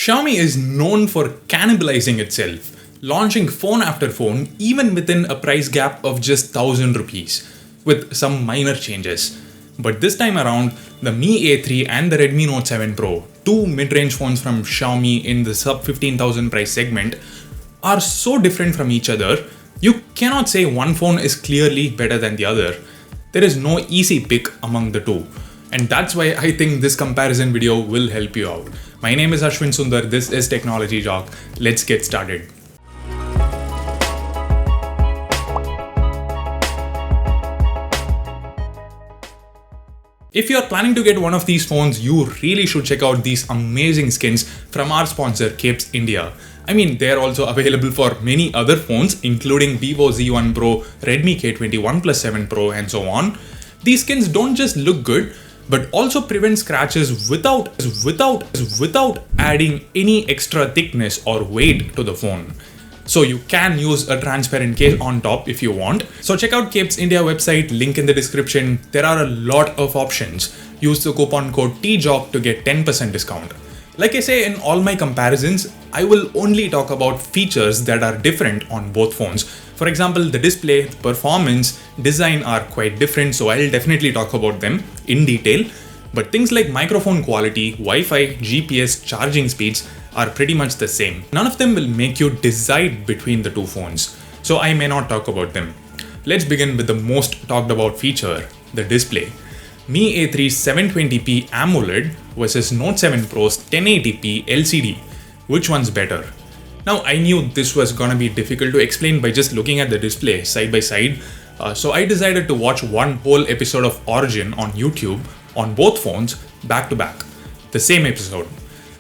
Xiaomi is known for cannibalizing itself, launching phone after phone even within a price gap of just 1000 rupees, with some minor changes. But this time around, the Mi A3 and the Redmi Note 7 Pro, two mid-range phones from Xiaomi in the sub 15,000 price segment, are so different from each other, you cannot say one phone is clearly better than the other. There is no easy pick among the two. And that's why I think this comparison video will help you out. My name is Ashwin Sundar, this is Technology Jock. Let's get started. If you're planning to get one of these phones, you really should check out these amazing skins from our sponsor Capes India. I mean, they're also available for many other phones, including Vivo Z1 Pro, Redmi K20 OnePlus 7 Pro, and so on. These skins don't just look good, but also prevent scratches without adding any extra thickness or weight to the phone. So you can use a transparent case on top if you want. So check out Capes India website, link in the description. There are a lot of options. Use the coupon code TJOB to get 10% discount. Like I say in all my comparisons, I will only talk about features that are different on both phones. For example, the display, the performance, design are quite different, so I'll definitely talk about them in detail. But things like microphone quality, Wi-Fi, GPS, charging speeds are pretty much the same. None of them will make you decide between the two phones, so I may not talk about them. Let's begin with the most talked about feature, the display. Mi A3's 720p AMOLED versus Note 7 Pro's 1080p LCD. Which one's better? Now, I knew this was gonna be difficult to explain by just looking at the display side by side, so I decided to watch one whole episode of Origin on YouTube on both phones back to back, the same episode.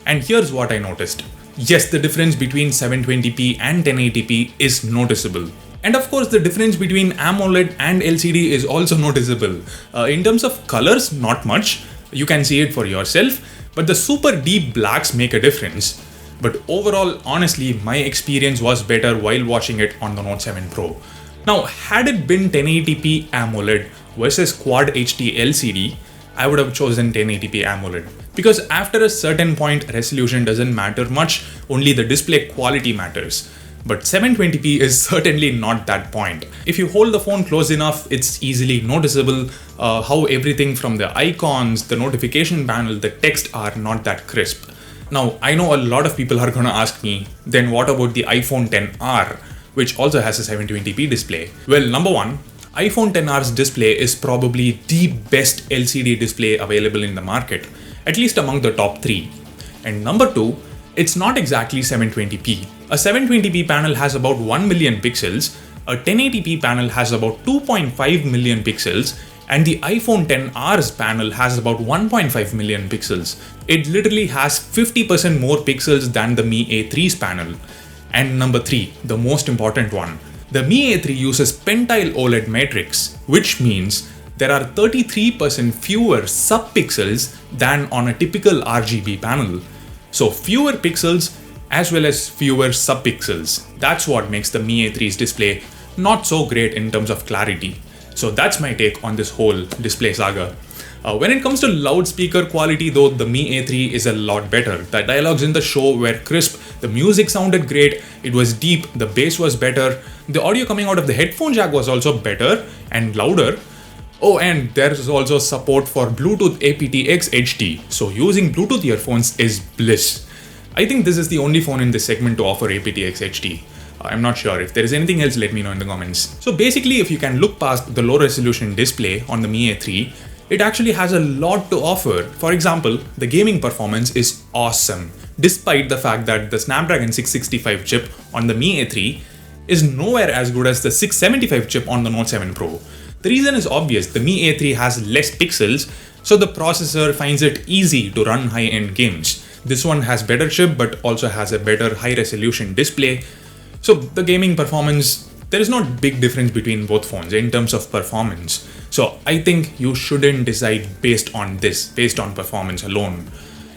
And here's what I noticed. Yes, the difference between 720p and 1080p is noticeable. And of course, the difference between AMOLED and LCD is also noticeable. In terms of colors, not much. You can see it for yourself, but the super deep blacks make a difference. But overall, honestly, my experience was better while watching it on the Note 7 Pro. Now, had it been 1080p AMOLED versus Quad HD LCD, I would have chosen 1080p AMOLED. Because after a certain point, resolution doesn't matter much, only the display quality matters. But 720p is certainly not that point. If you hold the phone close enough, it's easily noticeable how everything from the icons, the notification panel, the text are not that crisp. Now, I know a lot of people are gonna ask me, then what about the iPhone XR, which also has a 720p display? Well, number one, iPhone XR's display is probably the best LCD display available in the market, at least among the top three. And number two, it's not exactly 720p. A 720p panel has about 1 million pixels, a 1080p panel has about 2.5 million pixels, and the iPhone XR's panel has about 1.5 million pixels. It literally has 50% more pixels than the Mi A3's panel. And number three, the most important one, the Mi A3 uses pentile OLED matrix, which means there are 33% fewer subpixels than on a typical RGB panel. So fewer pixels as well as fewer subpixels. That's what makes the Mi A3's display not so great in terms of clarity. So that's my take on this whole display saga. When it comes to loudspeaker quality though, the Mi A3 is a lot better. The dialogues in the show were crisp, the music sounded great, it was deep, the bass was better, the audio coming out of the headphone jack was also better and louder. Oh, and there's also support for Bluetooth aptX HD, so using Bluetooth earphones is bliss. I think this is the only phone in this segment to offer aptX HD. I'm not sure. If there is anything else, let me know in the comments. So basically, if you can look past the low resolution display on the Mi A3, it actually has a lot to offer. For example, the gaming performance is awesome, despite the fact that the Snapdragon 665 chip on the Mi A3 is nowhere as good as the 675 chip on the Note 7 Pro. The reason is obvious, the Mi A3 has less pixels, so the processor finds it easy to run high-end games. This one has better chip, but also has a better high-resolution display. So the gaming performance, there is not big difference between both phones in terms of performance. So I think you shouldn't decide based on this, based on performance alone.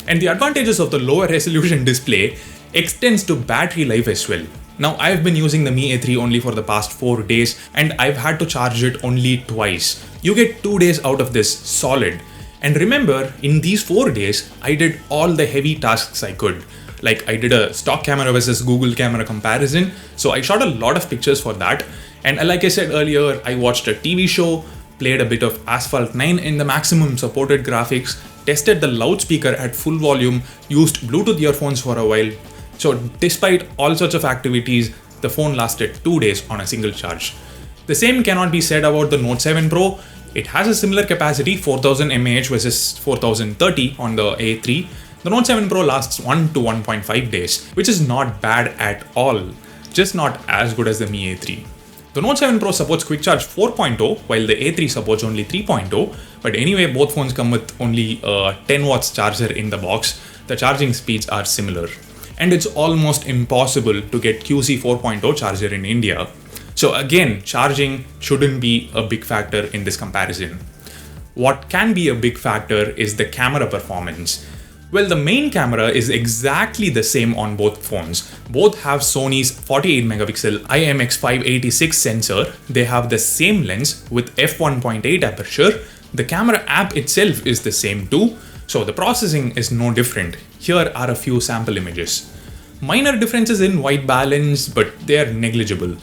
And the advantages of the lower resolution display extends to battery life as well. Now, I've been using the Mi A3 only for the past 4 days and I've had to charge it only twice. You get 2 days out of this solid. And remember, in these 4 days, I did all the heavy tasks I could, Like I did a stock camera versus Google camera comparison. So I shot a lot of pictures for that. And like I said earlier, I watched a TV show, played a bit of Asphalt 9 in the maximum supported graphics, tested the loudspeaker at full volume, used Bluetooth earphones for a while. So despite all sorts of activities, the phone lasted 2 days on a single charge. The same cannot be said about the Note 7 Pro. It has a similar capacity, 4000 mAh versus 4030 on the A3. The Note 7 Pro lasts 1 to 1.5 days, which is not bad at all, just not as good as the Mi A3. The Note 7 Pro supports Quick Charge 4.0, while the A3 supports only 3.0, but anyway, both phones come with only a 10 watts charger in the box. The charging speeds are similar. And it's almost impossible to get QC 4.0 charger in India. So again, charging shouldn't be a big factor in this comparison. What can be a big factor is the camera performance. Well, the main camera is exactly the same on both phones. Both have Sony's 48 megapixel IMX586 sensor. They have the same lens with f1.8 aperture. The camera app itself is the same too. So the processing is no different. Here are a few sample images. Minor differences in white balance, but they are negligible.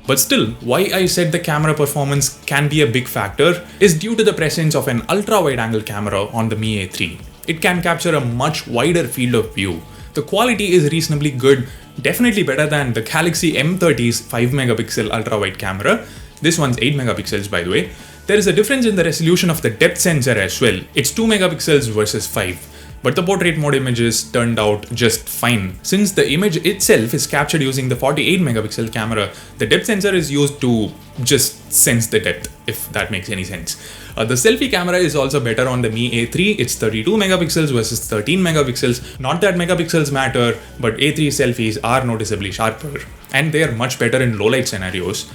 But still, why I said the camera performance can be a big factor is due to the presence of an ultra-wide angle camera on the Mi A3. It can capture a much wider field of view. The quality is reasonably good, definitely better than the Galaxy M30's 5 megapixel ultra-wide camera. This one's 8 megapixels by the way. There is a difference in the resolution of the depth sensor as well. It's 2 megapixels versus 5. But the portrait mode images turned out just fine. Since the image itself is captured using the 48 megapixel camera, the depth sensor is used to just sense the depth, if that makes any sense. The selfie camera is also better on the Mi A3. It's 32 megapixels versus 13 megapixels. Not that megapixels matter, but A3 selfies are noticeably sharper. And they are much better in low light scenarios.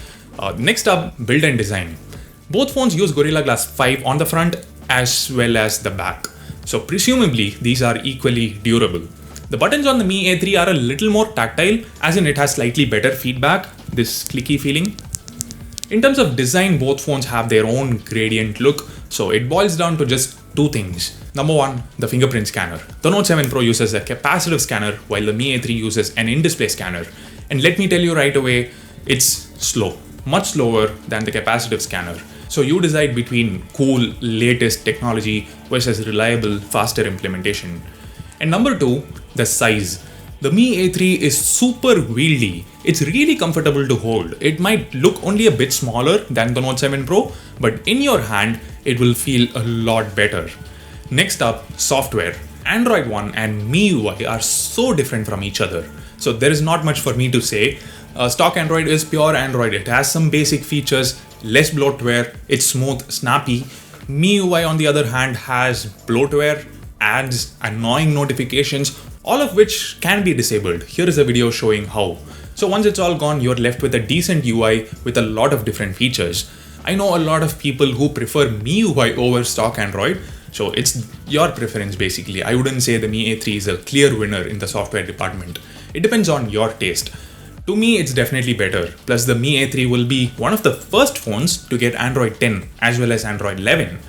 Next up, build and design. Both phones use Gorilla Glass 5 on the front as well as the back. So presumably these are equally durable. The buttons on the Mi A3 are a little more tactile, as in it has slightly better feedback, this clicky feeling. In terms of design, both phones have their own gradient look, so it boils down to just two things. Number one, the fingerprint scanner. The Note 7 Pro uses a capacitive scanner while the Mi A3 uses an in-display scanner. And let me tell you right away, it's slow, much slower than the capacitive scanner. So you decide between cool, latest technology versus reliable, faster implementation. And number two, the size. The Mi A3 is super wieldy. It's really comfortable to hold. It might look only a bit smaller than the Note 7 Pro, but in your hand, it will feel a lot better. Next up, software. Android One and MIUI are so different from each other. So there is not much for me to say. Stock Android is pure Android. It has some basic features, less bloatware, it's smooth, snappy. MIUI on the other hand has bloatware, ads, annoying notifications, all of which can be disabled. Here is a video showing how. So once it's all gone, you're left with a decent UI with a lot of different features. I know a lot of people who prefer MIUI over stock Android, so it's your preference basically. I wouldn't say the Mi A3 is a clear winner in the software department. It depends on your taste. To me, it's definitely better. Plus, the Mi A3 will be one of the first phones to get Android 10 as well as Android 11.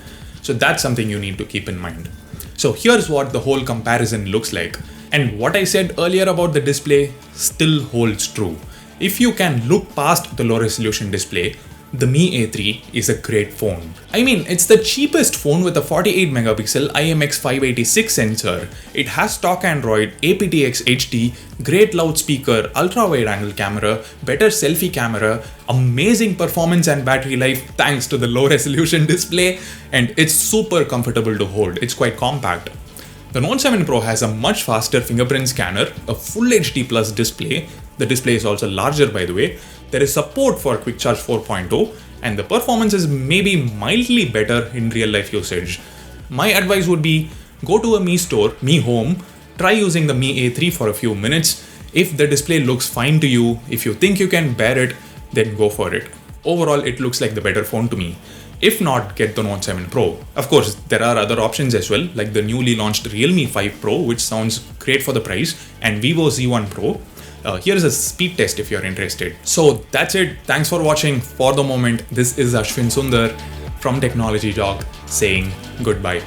So that's something you need to keep in mind. So here's what the whole comparison looks like. And what I said earlier about the display still holds true. If you can look past the low resolution display, the Mi A3 is a great phone. I mean, it's the cheapest phone with a 48 megapixel IMX586 sensor. It has stock Android, aptX HD, great loudspeaker, ultra-wide angle camera, better selfie camera, amazing performance and battery life thanks to the low resolution display, and it's super comfortable to hold. It's quite compact. The Note 7 Pro has a much faster fingerprint scanner, a full HD plus display. The display is also larger by the way. There is support for Quick Charge 4.0 and the performance is maybe mildly better in real life usage. My advice would be go to a Mi store, Mi Home, try using the Mi A3 for a few minutes. If the display looks fine to you, if you think you can bear it, then go for it. Overall, it looks like the better phone to me. If not, get the Note 7 Pro. Of course, there are other options as well, like the newly launched Realme 5 Pro, which sounds great for the price, and Vivo Z1 Pro. Here's a speed test if you're interested. So that's it. Thanks for watching. For the moment, this is Ashwin Sundar from Technology Talk saying goodbye.